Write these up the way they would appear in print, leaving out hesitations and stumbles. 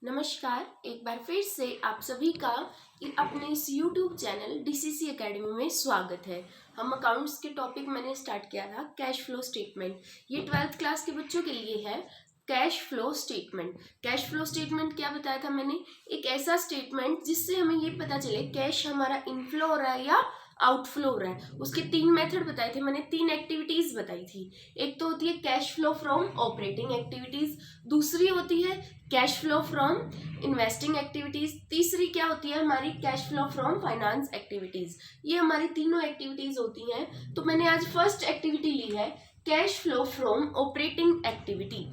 नमस्कार, एक बार फिर से आप सभी का अपने इस YouTube चैनल DCC एकेडमी में स्वागत है। हम अकाउंट्स के टॉपिक मैंने स्टार्ट किया था कैश फ्लो स्टेटमेंट। ये 12th क्लास के बच्चों के लिए है। Cash flow statement, cash flow statement क्या बताया था मैंने? एक ऐसा स्टेटमेंट जिससे हमें ये पता चले कैश हमारा इनफ्लो हो रहा है या आउटफ्लो हो रहा है। उसके 3 मेथड बताए थे मैंने, 3 एक्टिविटीज बताई थी। एक तो होती है cash flow from operating activities, दूसरी होती है cash flow from investing activities, तीसरी क्या होती है हमारी cash flow from finance activities. ये हमारी तीनों एक्टिविटीज होती हैं। तो मैंने आज फर्स्ट एक्टिविटी ली है cash flow from operating activity.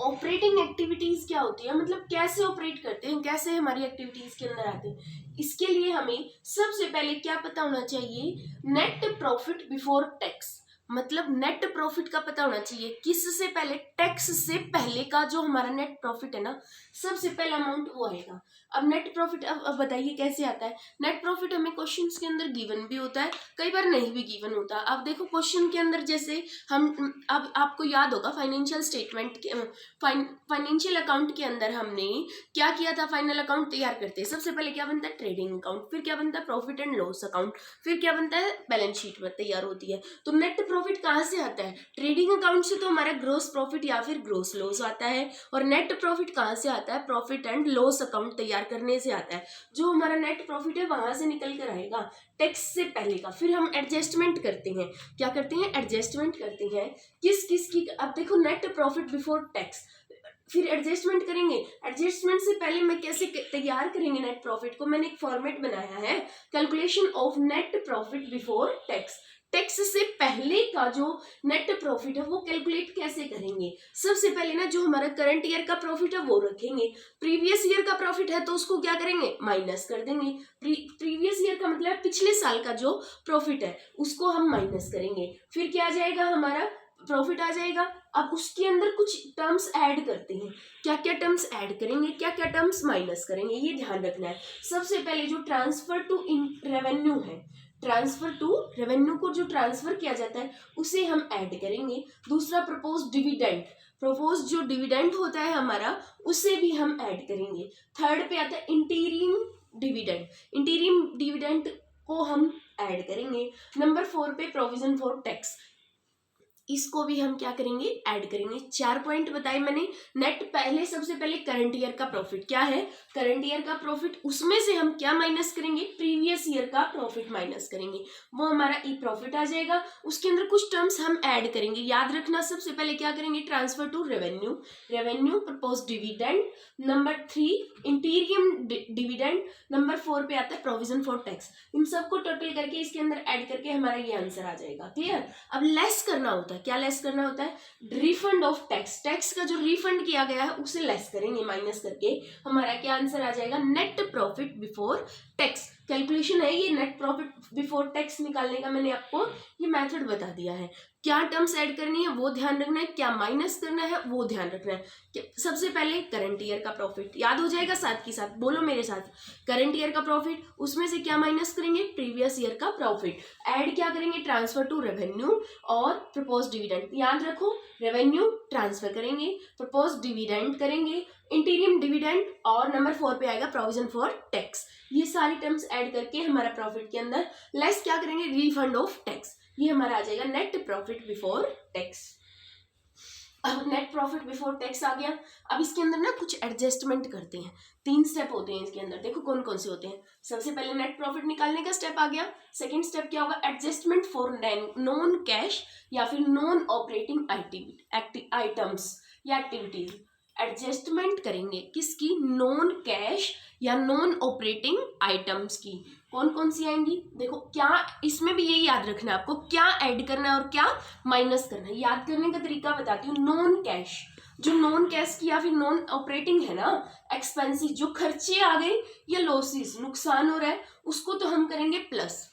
Operating activities क्या होती है, मतलब कैसे ऑपरेट करते हैं, कैसे हमारी एक्टिविटीज के अंदर आते हैं। इसके लिए हमें सबसे पहले क्या पता होना चाहिए, नेट प्रॉफिट बिफोर टैक्स। मतलब नेट प्रॉफिट का पता होना चाहिए, किससे पहले, टैक्स से पहले का जो हमारा नेट प्रॉफिट है ना, सबसे पहला अमाउंट वो आएगा। अब नेट प्रॉफिट अब बताइए कैसे आता है। नेट प्रॉफिट हमें क्वेश्चंस के अंदर गिवन भी होता है, कई बार नहीं भी गिवन होता। अब देखो क्वेश्चन के अंदर जैसे हम, अब आपको याद होगा फाइनेंशियल स्टेटमेंट के फाइनेंशियल अकाउंट के अंदर हमने क्या किया था, फाइनल अकाउंट तैयार करते हैं सबसे पहले क्या बनता है, ट्रेडिंग अकाउंट, फिर क्या बनता है, प्रॉफिट एंड लॉस अकाउंट, फिर क्या बनता है, बैलेंस शीट में तैयार होती है। तो नेट प्रॉफिट कहाँ से आता है, ट्रेडिंग अकाउंट से तो हमारा ग्रोस प्रॉफिट या फिर ग्रोस लॉस आता है। और नेट प्रॉफिट कहाँ से आता है, प्रॉफिट एंड लॉस अकाउंट तैयार करने से आता है। जो हमारा नेट प्रॉफिट है वहां से निकल कर आएगा टैक्स से पहले का। फिर हम एडजस्टमेंट करते हैं, क्या करते हैं, एडजस्टमेंट करते हैं किस किस की। अब देखो नेट प्रॉफिट बिफोर टैक्स, फिर एडजस्टमेंट करेंगे। एडजस्टमेंट से पहले मैं कैसे तैयार करेंगे नेट प्रॉफिट को, मैंने एक फॉर्मेट बनाया है, calculation of net profit before tax. Tax से पहले का जो नेट प्रॉफिट है वो कैलकुलेट कैसे करेंगे। सबसे पहले ना जो हमारा करंट ईयर का प्रॉफिट है वो रखेंगे, प्रीवियस ईयर का प्रॉफिट है तो उसको क्या करेंगे, माइनस कर देंगे। प्रीवियस ईयर का मतलब पिछले साल का जो प्रॉफिट है उसको हम माइनस करेंगे। फिर क्या आ जाएगा, हमारा प्रॉफिट आ जाएगा। अब उसके अंदर कुछ टर्म्स ऐड करते हैं, क्या क्या टर्म्स ऐड करेंगे, क्या क्या टर्म्स माइनस करेंगे, ये ध्यान रखना है। सबसे पहले जो ट्रांसफर टू रेवेन्यू है, ट्रांसफर टू रेवेन्यू को जो ट्रांसफर किया जाता है उसे हम ऐड करेंगे। दूसरा प्रपोज डिविडेंड, प्रपोज जो डिविडेंड होता है हमारा उसे भी हम ऐड करेंगे। थर्ड पे आता है इंटीरियम डिविडेंड, इंटीरियम डिविडेंड को हम ऐड करेंगे। नंबर 4 पे प्रोविजन फॉर टैक्स, इसको भी हम क्या करेंगे, ऐड करेंगे। 4 पॉइंट बताए मैंने। नेट पहले सबसे पहले करंट ईयर का प्रॉफिट क्या है, करंट ईयर का प्रॉफिट, उसमें से हम क्या माइनस करेंगे, प्रीवियस ईयर का प्रॉफिट माइनस करेंगे, वो हमारा ई प्रॉफिट आ जाएगा। उसके अंदर कुछ टर्म्स हम ऐड करेंगे, याद रखना। सबसे पहले क्या करेंगे, transfer to revenue, revenue propose dividend, number 3 interim dividend, number 4 पे आता है प्रोविजन फॉर टैक्स। इन सबको टोटल करके इसके अंदर ऐड करके हमारा ये आंसर आ जाएगा। क्लियर। अब लेस करना होता है, क्या लेस करना होता है, रिफंड ऑफ टैक्स, टैक्स का जो रिफंड किया गया है उसे लेस करेंगे, माइनस करके हमारा क्या आंसर आ जाएगा, net profit before tax. Calculation है ये, नेट प्रॉफिट बिफोर टैक्स निकालने का मैंने आपको ये मेथड बता दिया है। क्या टर्म्स ऐड करनी है वो ध्यान रखना है, क्या माइनस करना है वो ध्यान रखना है। सबसे पहले करंट ईयर का प्रॉफिट याद हो जाएगा, साथ के साथ बोलो मेरे साथ, करंट ईयर का प्रॉफिट, उसमें से क्या माइनस करेंगे, प्रीवियस ईयर का प्रॉफिट। ऐड क्या करेंगे, ट्रांसफर टू रेवेन्यू और प्रपोज डिविडेंड। याद रखो, रेवेन्यू ट्रांसफर करेंगे, प्रपोज डिविडेंड करेंगे, इंटीरियम डिविडेंड, और नंबर 4 पे आएगा प्रोविजन फॉर टैक्स। ये सारी टर्म्स ऐड करके हमारा प्रॉफिट के अंदर लेस क्या करेंगे, रिफंड ऑफ टैक्स। ये हमारा आ जाएगा नेट प्रॉफिट बिफोर टैक्स। अब नेट प्रॉफिट बिफोर टैक्स आ गया। अब इसके अंदर ना कुछ एडजस्टमेंट करते हैं, 3 स्टेप होते हैं इसके अंदर। देखो कौन कौन से होते हैं। सबसे पहले नेट प्रॉफिट निकालने का स्टेप आ गया। सेकंड स्टेप क्या होगा, एडजस्टमेंट फॉर नॉन कैश या फिर नॉन ऑपरेटिंग आइटम्स या एक्टिविटीज। एडजस्टमेंट करेंगे किसकी, नॉन कैश या नॉन ऑपरेटिंग आइटम्स की। कौन कौन सी आएंगी, देखो क्या, इसमें भी यही याद रखना है आपको, क्या ऐड करना है और क्या माइनस करना है। याद करने का तरीका बताती हूँ। नॉन कैश, जो नॉन कैश की या फिर नॉन ऑपरेटिंग है ना, एक्सपेंसिव, जो खर्चे आ गए या लॉसेस, नुकसान हो रहा है, उसको तो हम करेंगे प्लस।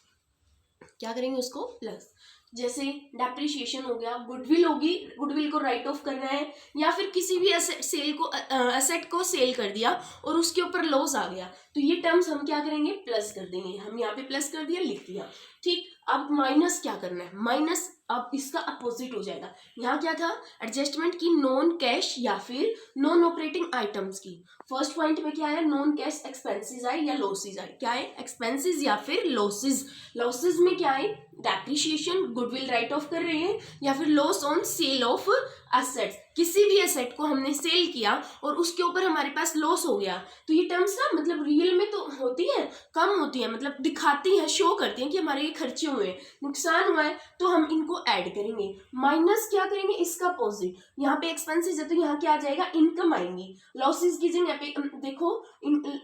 क्या करेंगे उसको, प्लस। जैसे डेप्रिसिएशन हो गया, गुडविल होगी, गुडविल को राइट ऑफ करना है, या फिर किसी भी एसेट को सेल कर दिया और उसके ऊपर लॉस आ गया, तो ये टर्म्स हम क्या करेंगे, प्लस कर देंगे। हम यहाँ पे प्लस कर दिया, लिख दिया, ठीक। अब माइनस क्या करना है, माइनस अब इसका अपोजिट हो जाएगा। यहाँ क्या था, एडजस्टमेंट की नॉन कैश या फिर नॉन ऑपरेटिंग आइटम्स की। फर्स्ट पॉइंट में क्या है, नॉन कैश एक्सपेंसेस आए या लॉसेज आए, क्या है, एक्सपेंसेस या फिर लॉसेज। लॉसेज में क्या है, डेप्रिसिएशन, गुडविल राइट ऑफ कर रहे हैं, या फिर loss on sale of assets, किसी भी एसेट को हमने सेल किया और उसके ऊपर हमारे पास लॉस हो गया। तो ये टर्म्स ना मतलब रियल में तो होती है, कम होती है, मतलब दिखाती है, शो करती हैं कि हमारे ये खर्चे हुए हैं, नुकसान हुआ है, तो हम इनको ऐड करेंगे। माइनस क्या करेंगे, इसका अपोजिट। यहाँ पे एक्सपेंसेस है तो यहाँ क्या आ जाएगा, इनकम आएंगी। लॉसेज की जगह पे देखो,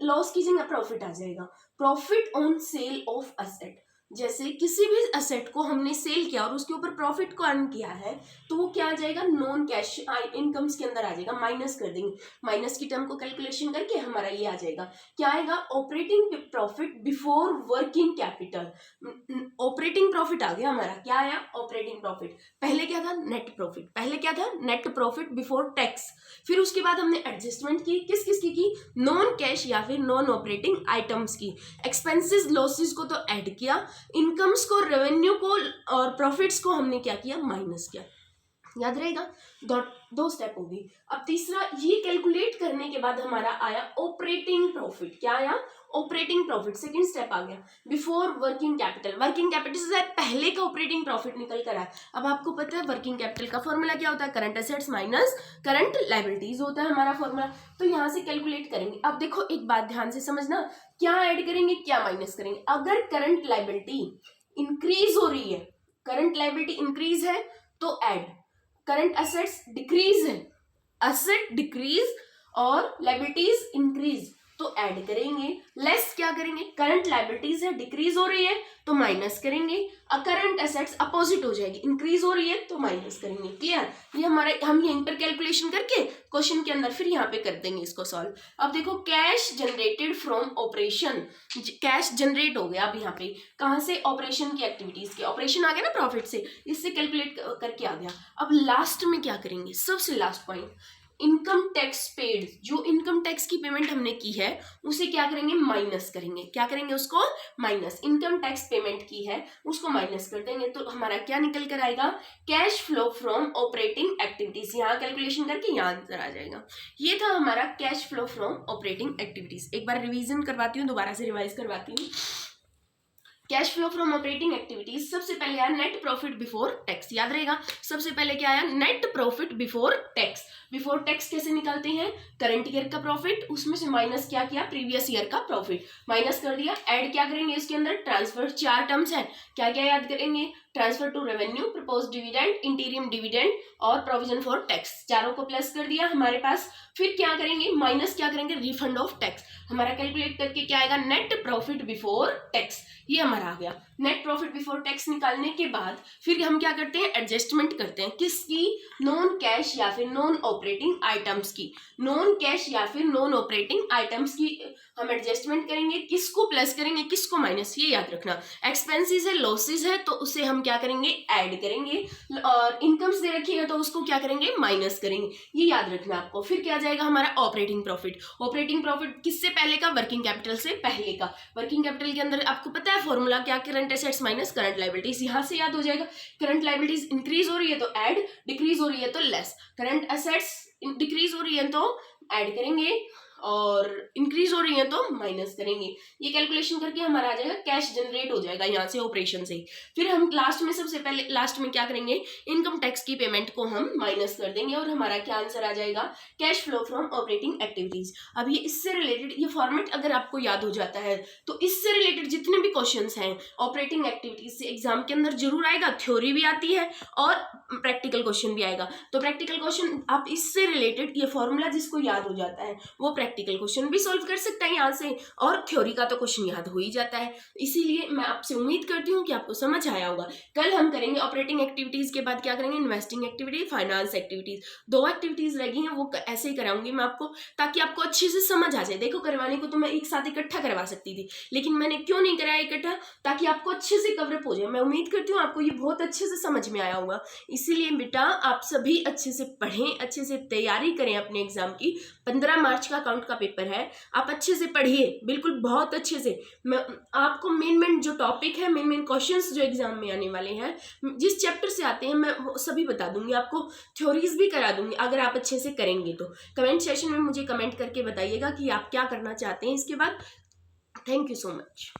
लॉस की जगह प्रॉफिट आ जाएगा। Profit on sale of asset, जैसे किसी भी एसेट को हमने सेल किया और उसके ऊपर प्रॉफिट को अर्न किया है, तो वो क्या आ जाएगा, नॉन कैश इनकम्स के अंदर आ जाएगा, माइनस कर देंगे। माइनस की टर्म को कैलकुलेशन करके हमारा ये आ जाएगा, क्या आएगा, operating profit before working capital. Operating profit आ गया हमारा, क्या आया, ऑपरेटिंग प्रॉफिट। पहले क्या था, नेट प्रॉफिट, पहले क्या था, नेट प्रॉफिट बिफोर टैक्स। फिर उसके बाद हमने एडजस्टमेंट की, किस किस की, नॉन कैश या फिर नॉन ऑपरेटिंग आइटम्स की। एक्सपेंसेस लॉसेस को तो ऐड किया, इनकम्स को, रेवेन्यू को और प्रॉफिट्स को हमने क्या किया, माइनस किया। याद रहेगा, दो स्टेप होगी। अब तीसरा, ये कैलकुलेट करने के बाद हमारा आया ऑपरेटिंग प्रॉफिट, क्या आया, ऑपरेटिंग प्रॉफिट। सेकंड स्टेप आ गया, before working capital. Working capital से पहले का ऑपरेटिंग प्रॉफिट निकल कर आया। अब आपको पता है वर्किंग कैपिटल का फॉर्मूला क्या होता है, current assets minus current liabilities होता है हमारा फॉर्मूला। तो यहाँ से कैलकुलेट करेंगे। अब देखो एक बात ध्यान से समझना, क्या ऐड करेंगे, क्या माइनस करेंगे। अगर करंट लायबिलिटी इंक्रीज हो रही है, करंट लायबिलिटी इंक्रीज है तो ऐड, करंट एसेट्स डिक्रीज है, एसेट डिक्रीज और लायबिलिटीज इंक्रीज तो ऐड करेंगे। लेस क्या करेंगे, करंट लायबिलिटीज है, डिक्रीज हो रही है तो माइनस करेंगे। करंट एसेट्स अपोजिट हो जाएगी, इंक्रीज हो रही है तो माइनस करेंगे। क्लियर, ये हमारा, हम यहीं पर कैलकुलेशन करके क्वेश्चन के अंदर फिर यहाँ पे कर देंगे इसको सॉल्व। अब देखो, cash generated from operation, cash generate हो गया। अब यहाँ पे कहाँ से, ऑपरेशन की एक्टिविटीज के, ऑपरेशन आ गया ना प्रॉफिट से, इससे कैलकुलेट करके आ गया। अब लास्ट में क्या करेंगे, सबसे last point, income tax paid, जो इनकम टैक्स की पेमेंट हमने की है उसे क्या करेंगे, माइनस करेंगे। क्या करेंगे, उसको माइनस, इनकम टैक्स पेमेंट की है उसको माइनस कर देंगे। तो हमारा क्या निकल कर आएगा, cash flow from operating activities. यहाँ कैलकुलेशन करके यहाँ आंसर आ जाएगा। ये था हमारा cash flow from operating activities. एक बार रिवीजन करवाती हूँ, दोबारा से रिवाइज करवाती हूँ। Cash flow from operating activities, सबसे पहले आया नेट प्रॉफिट बिफोर टैक्स। याद रहेगा, सबसे पहले क्या आया, net profit before tax. Before tax कैसे निकालते हैं, करंट ईयर का प्रॉफिट, उसमें से माइनस क्या किया, प्रीवियस ईयर का प्रॉफिट, माइनस कर दिया। ऐड क्या करेंगे इसके अंदर, ट्रांसफर, चार टर्म्स है, क्या क्या याद करेंगे, transfer to revenue, propose dividend, interim dividend और प्रोविजन फॉर टैक्स, चारों को प्लस कर दिया हमारे पास। फिर क्या करेंगे, माइनस क्या करेंगे, रिफंड ऑफ टैक्स। हमारा कैलकुलेट करके क्या आएगा, नेट प्रॉफिट बिफोर टैक्स, ये हमारा आ गया। नेट प्रॉफिट बिफोर टैक्स निकालने के बाद फिर हम क्या करते हैं, एडजस्टमेंट करते हैं, किसकी, नॉन कैश या फिर नॉन ऑपरेटिंग आइटम्स की। नॉन कैश या फिर नॉन ऑपरेटिंग आइटम्स की हम एडजस्टमेंट करेंगे, किसको प्लस करेंगे, किसको माइनस, ये याद रखना। एक्सपेंसेस है, लॉसेस है तो उसे हम क्या करेंगे, ऐड करेंगे, और इनकम्स दे रखी है तो उसको क्या करेंगे, माइनस करेंगे, ये याद रखना आपको। फिर क्या जाएगा हमारा ऑपरेटिंग प्रॉफिट। ऑपरेटिंग प्रॉफिट किससे पहले का, वर्किंग कैपिटल से पहले का। वर्किंग कैपिटल के अंदर आपको पता है फॉर्मूला क्या, current assets minus current liabilities, यहाँ से याद हो जाएगा। करंट लायबिलिटीज इंक्रीज हो रही है तो ऐड, डिक्रीज हो रही है तो लेस। करंट एसेट्स डिक्रीज हो रही है तो ऐड करेंगे और इंक्रीज हो रही है तो माइनस करेंगे। ये कैलकुलेशन करके हमारा आ जाएगा, कैश जनरेट हो जाएगा यहाँ से ऑपरेशन से। फिर हम लास्ट में, सबसे पहले लास्ट में क्या करेंगे, इनकम टैक्स की पेमेंट को हम माइनस कर देंगे और हमारा क्या आंसर आ जाएगा, cash flow from operating activities. अब ये इससे रिलेटेड, ये फॉर्मेट अगर आपको याद हो जाता है तो इससे रिलेटेड जितने भी क्वेश्चंस हैं ऑपरेटिंग एक्टिविटीज से एग्जाम के अंदर जरूर आएगा। थ्योरी भी आती है और प्रैक्टिकल क्वेश्चन भी आएगा। तो प्रैक्टिकल क्वेश्चन आप इससे रिलेटेड, ये फॉर्मूला जिसको याद हो जाता है वो प्रैक्टिकल क्वेश्चन भी सॉल्व कर सकता है यहाँ से, और थ्योरी का तो क्वेश्चन याद हो ही जाता है। इसीलिए मैं आपसे उम्मीद करती हूँ कि आपको समझ आया होगा। कल हम करेंगे ऑपरेटिंग एक्टिविटीज के बाद क्या करेंगे, इन्वेस्टिंग एक्टिविटी, फाइनेंस एक्टिविटीज। दो एक्टिविटीज रह गई हैं, वो ऐसे ही कराऊंगी मैं आपको, ताकि आपको अच्छे से समझ आ जाए। देखो, करवाने को तो मैं एक साथ इकट्ठा करवा सकती थी, लेकिन मैंने क्यों नहीं कराया इकट्ठा, ताकि आपको अच्छे से कवरअप हो जाए। मैं उम्मीद करती हूँ आपको ये बहुत अच्छे से समझ में आया होगा। इसीलिए बेटा आप सभी अच्छे से पढ़ें, अच्छे से तैयारी करें अपने एग्जाम की। 15 मार्च का अकाउंट का पेपर है, आप अच्छे से पढ़िए, बिल्कुल बहुत अच्छे से। मैं आपको मेन जो टॉपिक है, मेन क्वेश्चंस जो एग्जाम में आने वाले हैं, जिस चैप्टर से आते हैं, मैं वो सभी बता दूंगी, आपको थ्योरीज भी करा दूंगी अगर आप अच्छे से करेंगे तो। कमेंट सेशन में मुझे कमेंट करके बताइएगा कि आप क्या करना चाहते हैं इसके बाद। Thank you so much.